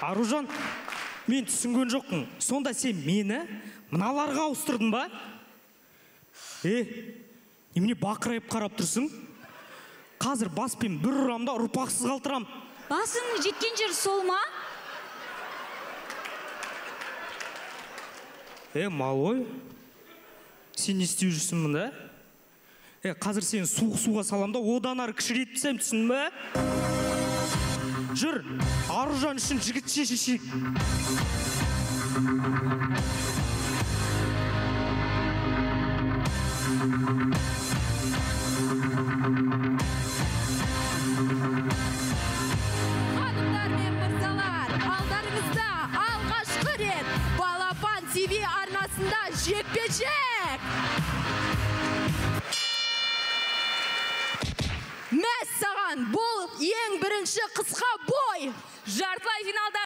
Аружан, мен түсінген жоқпын. Сонда сен мені мыналарға ауыстырдың ба? Немене бақырайып қарап тұрсың? Қазір баспен бір ұрамда ұрпақсыз қалтырам. Басың жеткен жер сол ма? Малой, сен не істеп жүрсің мұнда? Қазір сен суық суға саламда одан ары кішірейтіп тастайым, түсіндің бе? Жүр, Аружан үшін жігіт шешейік. Ханымдар мен мырзалар, алдарыңызда алғашқы рет Балапан ТВ арнасында жекпе-жек. Мәссаған, бұл ең бірінші қысқа бой. Жартылай финалда